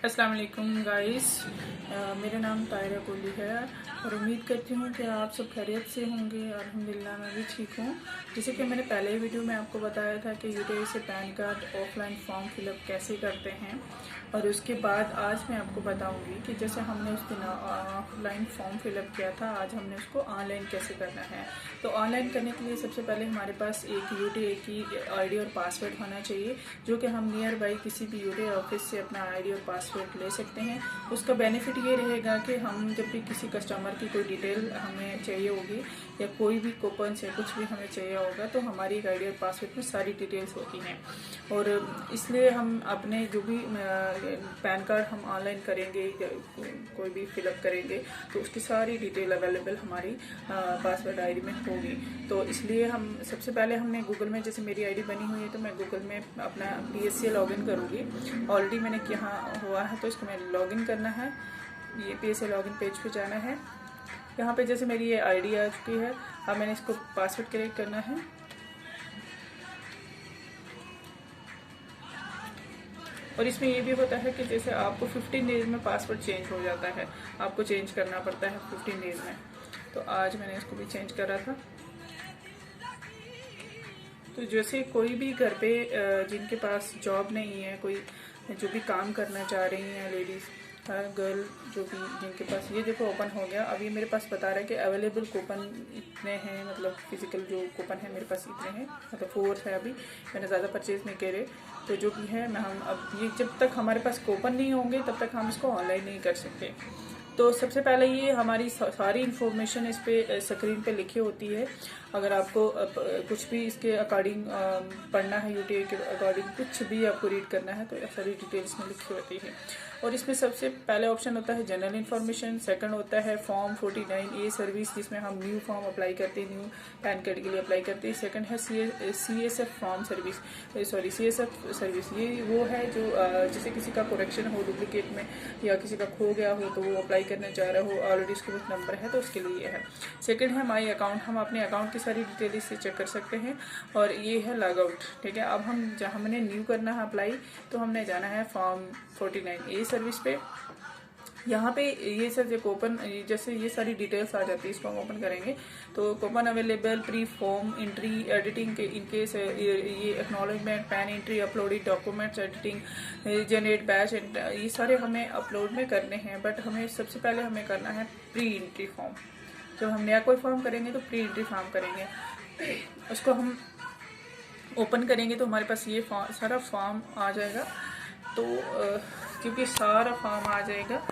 अस्सलाम वालेकुम गाइस, मेरा नाम तायरा कोली है और उम्मीद करती हूँ कि आप सब खैरियत से होंगे। अल्हम्दुलिल्लाह मैं भी ठीक हूँ। जैसे कि मैंने पहले ही वीडियो में आपको बताया था कि यूटीआई से pan card offline form fill up कैसे करते हैं, और उसके बाद आज मैं आपको बताऊंगी कि जैसे हमने उस दिन ऑफलाइन फॉर्म फिलअप किया था, आज हमने उसको ऑनलाइन कैसे करना है। तो ऑनलाइन करने के लिए सबसे पहले हमारे पास एक यूटीआई की आईडी और पासवर्ड होना चाहिए, जो कि हम नियर बाई किसी भी यूटीआई ऑफिस से अपना आईडी और पासवर्ड ले सकते हैं। उसका बेनिफिट ये रहेगा कि हम जब भी किसी कस्टमर की कोई डिटेल हमें चाहिए होगी या कोई भी कूपन से कुछ भी हमें चाहिए होगा, तो हमारी एक आईडी और पासवर्ड में सारी डिटेल्स होती हैं। और इसलिए हम अपने जो भी पैन कार्ड हम ऑनलाइन करेंगे, कोई भी फिलअप करेंगे, तो उसकी सारी डिटेल अवेलेबल हमारी पासवर्ड आईडी में होगी। तो इसलिए हम सबसे पहले हमने गूगल में, जैसे मेरी आईडी बनी हुई है तो मैं गूगल में अपना PSA लॉगिन करूँगी। ऑलरेडी मैंने किया हुआ है तो इसको मैं लॉगिन करना है। ये PSA लॉगिन पेज पे जाना है। यहाँ पे जैसे मेरी ये आईडी आ चुकी है, अब मैंने इसको पासवर्ड क्रिएट करना है। और इसमें ये भी होता है कि जैसे आपको 15 डेज में पासवर्ड चेंज हो जाता है, आपको चेंज करना पड़ता है 15 डेज में। तो आज मैंने इसको भी चेंज करा था। तो जैसे कोई भी घर पे जिनके पास जॉब नहीं है, कोई जो भी काम करना चाह रही हैं लेडीज़ गर्ल, जो भी जिनके पास, ये देखो ओपन हो गया। अब ये मेरे पास बता रहा है कि अवेलेबल कूपन इतने हैं, मतलब फिजिकल जो कूपन है मेरे पास इतने हैं, मतलब 4 है। अभी मैंने ज़्यादा परचेज नहीं करे, तो जो भी है मैं हम अब ये जब तक हमारे पास कूपन नहीं होंगे तब तक हम इसको ऑनलाइन नहीं कर सकते। तो सबसे पहले ये हमारी सारी इन्फॉर्मेशन इस पे स्क्रीन पे लिखी होती है। अगर आपको कुछ भी इसके अकॉर्डिंग पढ़ना है, यूटीआई के अकॉर्डिंग कुछ भी आपको रीड करना है, तो सारी डिटेल्स में लिखी होती है। और इसमें सबसे पहले ऑप्शन होता है जनरल इन्फॉर्मेशन, सेकंड होता है फॉर्म 49A सर्विस, जिसमें हम न्यू फॉर्म अप्लाई करते हैं, न्यू पैन कार्ड के लिए अप्लाई करते हैं। सेकंड है CSF form service, sorry CSF service, ये वो है जो जैसे किसी का करेक्शन हो डुप्लीकेट में, या किसी का खो गया हो तो वो अप्लाई करना चाह रहा हो, ऑलरेडी उसके पास नंबर है तो उसके लिए है। सेकंड है माई अकाउंट, हम अपने अकाउंट की सारी डिटेल इससे चेक कर सकते हैं। और ये है लॉग आउट, ठीक है। अब हम जहाँ हमने न्यू करना है अप्लाई, तो हमने जाना है फॉर्म 49A सर्विस पे। यहाँ पे ये सब जो कूपन, जैसे ये सारी डिटेल्स आ जाती है, इसको हम ओपन करेंगे तो coupon available, pre form entry, editing के इनकेस, ये acknowledgement, pan entry, uploaded documents, editing, generate batch, ये सारे हमें अपलोड में करने हैं। बट हमें सबसे पहले हमें करना है प्री एंट्री फॉर्म। जब हम नया कोई फॉर्म करेंगे तो प्री एंट्री फॉर्म करेंगे, उसको हम ओपन करेंगे तो हमारे पास ये सारा फॉर्म आ जाएगा। तो क्योंकि सारा फॉर्म आ जाएगा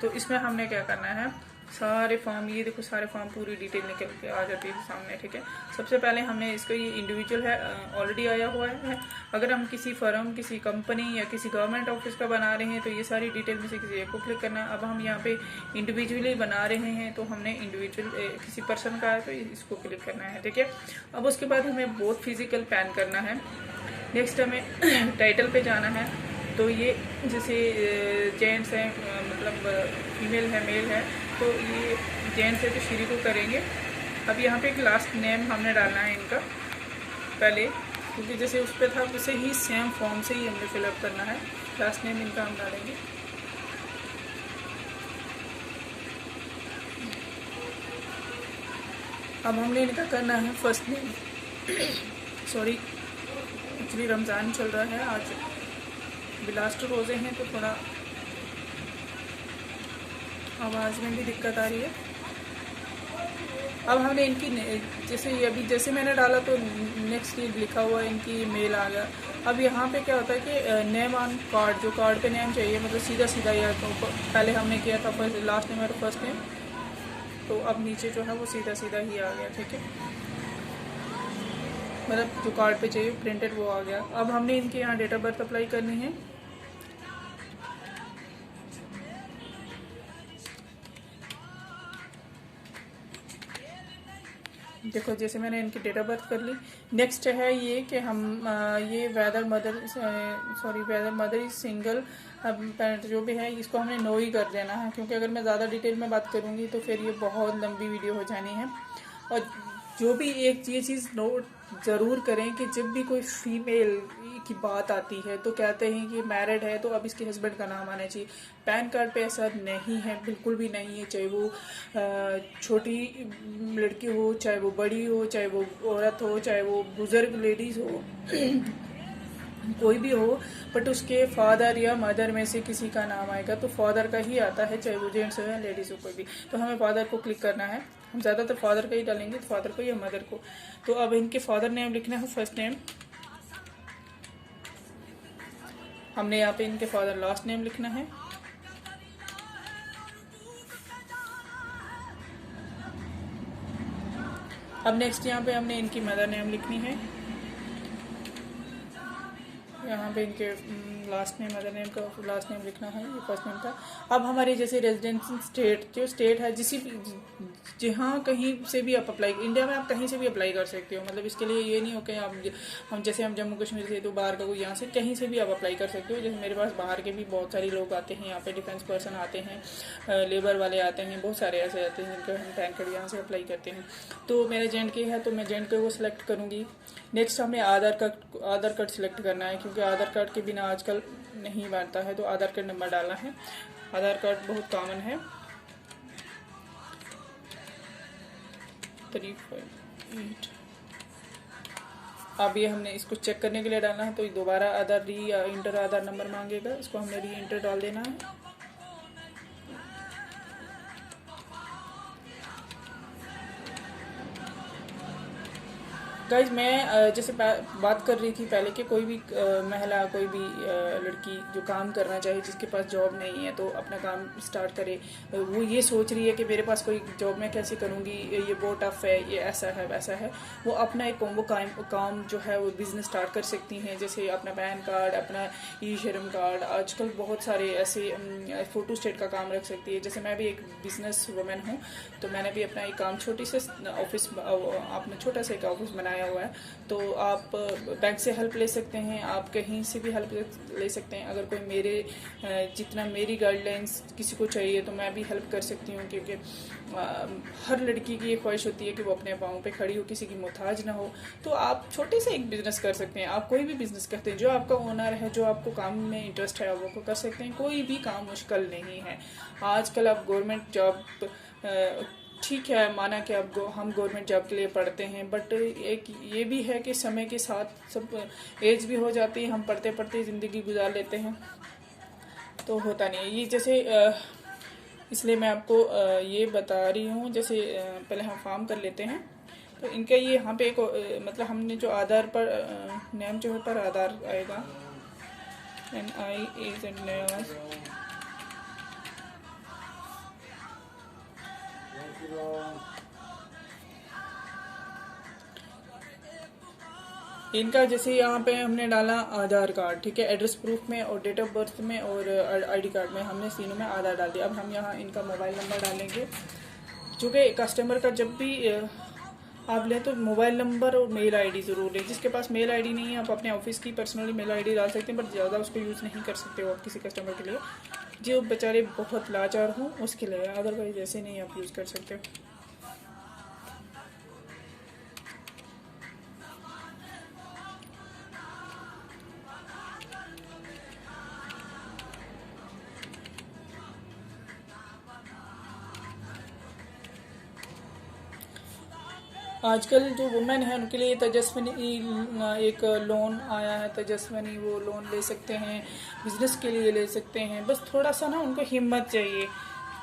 तो इसमें हमने क्या करना है, सारे फॉर्म, ये देखो सारे फॉर्म पूरी डिटेल निकल के आ जाती है सामने, ठीक है। सबसे पहले हमने इसको, ये इंडिविजुअल है, ऑलरेडी आया हुआ है। अगर हम किसी फर्म, किसी कंपनी या किसी गवर्नमेंट ऑफिस का बना रहे हैं तो ये सारी डिटेल में से किसी एक को क्लिक करना है। अब हम यहाँ पे इंडिविजुअली बना रहे हैं तो हमने इंडिविजुअल किसी पर्सन का है तो इसको क्लिक करना है, ठीक है। अब उसके बाद हमें बोथ फिजिकल पैन करना है। नेक्स्ट हमें टाइटल पे जाना है। तो ये जैसे जेंट्स हैं, मतलब फीमेल है, मेल है, तो ये जेंट्स है तो श्री को करेंगे। अब यहाँ पे एक लास्ट नेम हमने डालना है इनका पहले, क्योंकि जैसे उस पर था वैसे ही सेम फॉर्म से ही हमने फिलअप करना है। लास्ट नेम इनका हम डालेंगे। अब हमने इनका करना है first name. Sorry, actually Ramzan चल रहा है, आज लास्ट रोज़े हैं तो थोड़ा आवाज़ में भी दिक्कत आ रही है। अब हमने इनकी, जैसे ये अभी जैसे मैंने डाला तो नेक्स्ट ये लिखा हुआ इनकी मेल आ गया। अब यहाँ पे क्या होता है कि नेम ऑन कार्ड, जो कार्ड पे नेम चाहिए, मतलब सीधा सीधा, या तो पहले हमने किया था फर्स्ट, लास्ट नेम और फर्स्ट नेम, तो अब नीचे जो है वो सीधा सीधा ही आ गया, ठीक है। मतलब जो कार्ड पे चाहिए प्रिंटेड वो आ गया। अब हमने इनके यहाँ डेट ऑफ बर्थ अप्लाई करनी है। देखो जैसे मैंने इनकी डेट ऑफ बर्थ कर ली। नेक्स्ट है ये कि हम ये whether mother is single parent जो भी है, इसको हमने नो ही कर देना है, क्योंकि अगर मैं ज़्यादा डिटेल में बात करूँगी तो फिर ये बहुत लंबी वीडियो हो जानी है। और जो भी एक ये चीज़ नोट ज़रूर करें कि जब भी कोई फीमेल की बात आती है तो कहते हैं कि मैरिड है तो अब इसके हस्बैंड का नाम आना चाहिए। पैन कार्ड पे ऐसा नहीं है, बिल्कुल भी नहीं है। चाहे वो छोटी लड़की हो, चाहे वो बड़ी हो, चाहे वो औरत हो, चाहे वो बुजुर्ग लेडीज हो कोई भी हो, बट उसके फादर या मदर में से किसी का नाम आएगा तो फादर का ही आता है, चाहे वो जेंट्स हो या लेडीज हो कोई भी। तो हमें फादर को क्लिक करना है, हम ज़्यादातर फादर का ही डालेंगे, तो फादर को या मदर को। तो अब इनके फादर नेम लिखना है, फर्स्ट नेम। हमने यहाँ पे इनके फादर लास्ट नेम लिखना है। अब नेक्स्ट यहाँ पे हमने इनकी मदर नेम लिखनी है। यहाँ पे इनके लास्ट नेम, मदर नेम का लास्ट नेम लिखना है, ये फर्स्ट नेम था। अब हमारी जैसे रेजिडेंस स्टेट, जो स्टेट है जहाँ कहीं से भी आप अप्लाई, इंडिया में आप कहीं से भी अप्लाई कर सकते हो। मतलब इसके लिए ये नहीं हो कि हम जैसे हम जम्मू कश्मीर से तो बाहर का कोई, यहाँ से कहीं से भी आप अप्लाई कर सकते हो। जैसे मेरे पास बाहर के भी बहुत सारे लोग आते हैं यहाँ पे, डिफेंस पर्सन आते हैं, लेबर वाले आते हैं, बहुत सारे ऐसे आते हैं जिनका हम पैन कार्ड यहाँ से अप्लाई करते हैं। तो मेरा JNK है तो मैं JNK को सिलेक्ट करूँगी। नेक्स्ट हमें आधार कार्ड सिलेक्ट करना है, क्योंकि आधार कार्ड के बिना आजकल नहीं बनता है, तो आधार कार्ड नंबर डालना है। आधार कार्ड बहुत कॉमन है, 358। अब ये हमने इसको चेक करने के लिए डालना है, तो दोबारा आधार इंटर आधार नंबर मांगेगा, इसको हमने री इंटर डाल देना है। गाइज मैं जैसे बात कर रही थी पहले कि कोई भी महिला, कोई भी लड़की जो काम करना चाहे, जिसके पास जॉब नहीं है, तो अपना काम स्टार्ट करे। वो ये सोच रही है कि मेरे पास कोई जॉब मैं कैसे करूँगी, ये बहुत टफ है, ये ऐसा है वैसा है। वो अपना एक काम जो है वो बिज़नेस स्टार्ट कर सकती हैं। जैसे अपना पैन कार्ड, अपना ई-श्रम कार्ड, आजकल बहुत सारे ऐसे फोटो स्टेट का काम रख सकती है। जैसे मैं भी एक बिजनेस वुमेन हूँ, तो मैंने भी अपना एक काम छोटी से ऑफिस, अपना छोटा सा एक ऑफिस बनाया हुआ है। तो आप बैंक से हेल्प ले सकते हैं, आप कहीं से भी हेल्प ले सकते हैं। अगर कोई जितना मेरी गाइडलाइंस किसी को चाहिए तो मैं भी हेल्प कर सकती हूँ, क्योंकि हर लड़की की ये ख्वाहिश होती है कि वो अपने पाँव पे खड़ी हो, किसी की मोहताज ना हो। तो आप छोटे से एक बिजनेस कर सकते हैं। आप कोई भी बिजनेस करते हैं, जो आपका ओनर है, जो आपको काम में इंटरेस्ट है, वो कर सकते हैं। कोई भी काम मुश्किल नहीं है। आजकल आप गवर्नमेंट जॉब, ठीक है, माना कि अब हम गवर्नमेंट जॉब के लिए पढ़ते हैं, बट एक ये भी है कि समय के साथ सब एज भी हो जाती है, हम पढ़ते पढ़ते ज़िंदगी गुजार लेते हैं, तो होता नहीं है ये। जैसे इसलिए मैं आपको ये बता रही हूँ। जैसे पहले हम फॉर्म कर लेते हैं। तो इनका ये यहाँ पे एक मतलब हमने जो आधार पर नेम जो है पर आधार आएगा, NIAZ। इनका जैसे यहाँ पे हमने डाला आधार कार्ड, ठीक है, एड्रेस प्रूफ में और डेट ऑफ बर्थ में और ID कार्ड में हमने तीनों में आधार डाल दिया। अब हम यहाँ इनका मोबाइल नंबर डालेंगे, चूँकि कस्टमर का जब भी आप लें तो मोबाइल नंबर और मेल ID ज़रूर लें। जिसके पास मेल ID नहीं है, आप अपने ऑफिस की पर्सनली मेल ID डाल सकते हैं, बट ज़्यादा उसको यूज़ नहीं कर सकते हो आप किसी कस्टमर के लिए, जो बेचारे बहुत लाचार हों उसके लिए। अदरवाइज ऐसे नहीं आप यूज़ कर सकते। आजकल जो वुमेन है उनके लिए तेजस्विनी एक लोन आया है, तेजस्विनी, वो लोन ले सकते हैं, बिजनेस के लिए ले सकते हैं। बस थोड़ा सा ना उनको हिम्मत चाहिए।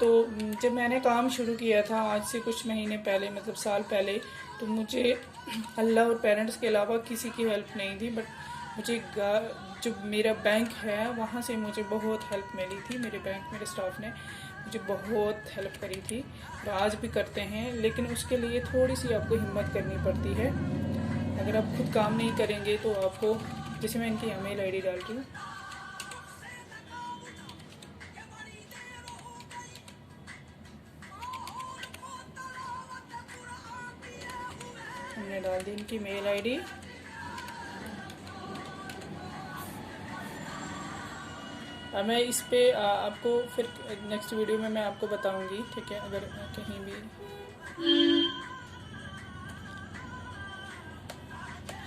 तो जब मैंने काम शुरू किया था आज से कुछ महीने पहले, मतलब साल पहले, तो मुझे अल्लाह और पेरेंट्स के अलावा किसी की हेल्प नहीं थी, बट मुझे जो मेरा बैंक है वहाँ से मुझे बहुत हेल्प मिली थी। मेरे स्टाफ ने मुझे बहुत हेल्प करी थी और आज भी करते हैं। लेकिन उसके लिए थोड़ी सी आपको हिम्मत करनी पड़ती है। अगर आप खुद काम नहीं करेंगे तो आपको, जैसे मैं इनकी ईमेल ID डाल रही हूँ, हमने डाल दी इनकी मेल ID। मैं इस पे आपको फिर नेक्स्ट वीडियो में मैं आपको बताऊंगी, ठीक है। अगर कहीं भी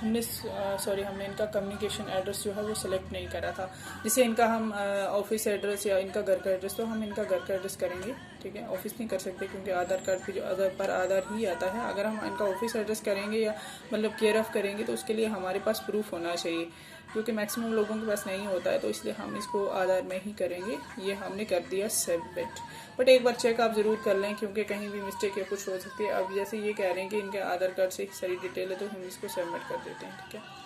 हमने इनका कम्युनिकेशन एड्रेस जो है वो सिलेक्ट नहीं करा था। जैसे इनका हम ऑफिस एड्रेस या इनका घर का एड्रेस, तो हम इनका घर का एड्रेस करेंगे, ठीक है। ऑफिस नहीं कर सकते क्योंकि आधार कार्ड पे जो आधार ही आता है। अगर हम इनका ऑफिस एड्रेस करेंगे या मतलब केयर ऑफ करेंगे तो उसके लिए हमारे पास प्रूफ होना चाहिए, क्योंकि मैक्सिमम लोगों के पास नहीं होता है, तो इसलिए हम इसको आधार में ही करेंगे। ये हमने कर दिया सबमिट। बट एक बार चेक आप ज़रूर कर लें क्योंकि कहीं भी मिस्टेक या कुछ हो सकती है। अब जैसे ये कह रहे हैं कि इनके आधार कार्ड से सारी डिटेल है, तो हम इसको सबमिट कर देते हैं, ठीक है।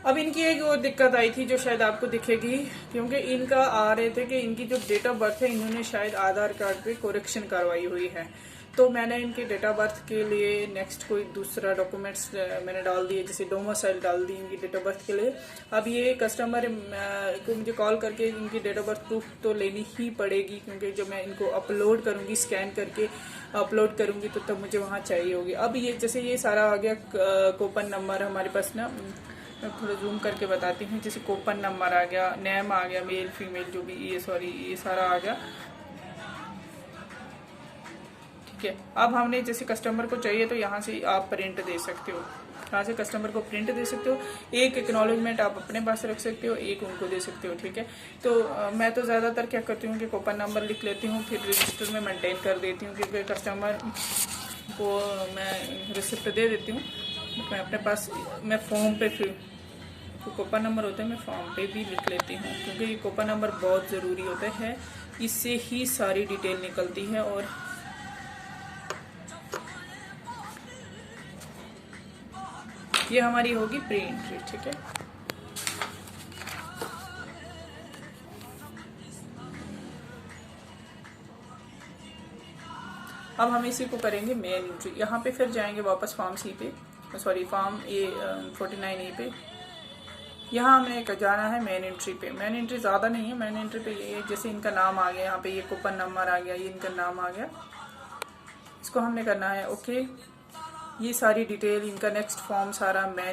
अब इनकी एक और दिक्कत आई थी जो शायद आपको दिखेगी, क्योंकि इनका आ रहे थे कि इनकी जो डेट ऑफ बर्थ है इन्होंने शायद आधार कार्ड पे करेक्शन करवाई हुई है। तो मैंने इनकी डेट ऑफ बर्थ के लिए नेक्स्ट कोई दूसरा डॉक्यूमेंट्स मैंने डाल दिए, जैसे डोमिसाइल डाल दी इनकी डेट ऑफ बर्थ के लिए। अब ये कस्टमर को मुझे कॉल करके इनकी डेट ऑफ बर्थ प्रूफ तो लेनी ही पड़ेगी, क्योंकि जब मैं इनको अपलोड करूँगी, स्कैन करके अपलोड करूँगी तो तब मुझे वहाँ चाहिए होगी। अब ये जैसे ये सारा आ गया, कूपन नंबर हमारे पास ना, मैं थोड़ा जूम करके बताती हूँ। जैसे कूपन नंबर आ गया, नेम आ गया, मेल फीमेल जो भी, ये सारा आ गया, ठीक है। अब हमने जैसे कस्टमर को चाहिए तो यहाँ से आप प्रिंट दे सकते हो, यहाँ से कस्टमर को प्रिंट दे सकते हो। एक एक्नॉलेजमेंट आप अपने पास रख सकते हो, एक उनको दे सकते हो, ठीक है। तो मैं तो ज़्यादातर क्या करती हूँ कि कूपन नंबर लिख लेती हूँ, फिर रजिस्टर में मेंटेन कर देती हूँ, क्योंकि कस्टमर को मैं रिसिप्ट दे देती हूँ। मैं अपने पास मैं फॉर्म पे फिर तो कूपन नंबर होता है, मैं फॉर्म पे भी लिख लेती हूँ, क्योंकि ये कूपन नंबर बहुत ज़रूरी होता है। इससे ही सारी डिटेल निकलती है। और ये हमारी होगी प्री एंट्री, ठीक है। अब हम इसी को करेंगे मेन एंट्री। यहाँ पे फिर जाएंगे वापस फॉर्म सी पे, सॉरी फॉर्म A49E पे। यहाँ हमें जाना है मेन एंट्री पे। मेन एंट्री ज़्यादा नहीं है, मेन एंट्री पे ये जैसे इनका नाम आ गया, यहाँ पे ये कूपन नंबर आ गया, ये इनका नाम आ गया, इसको हमने करना है ओके। ये सारी डिटेल, इनका नेक्स्ट फॉर्म सारा मैं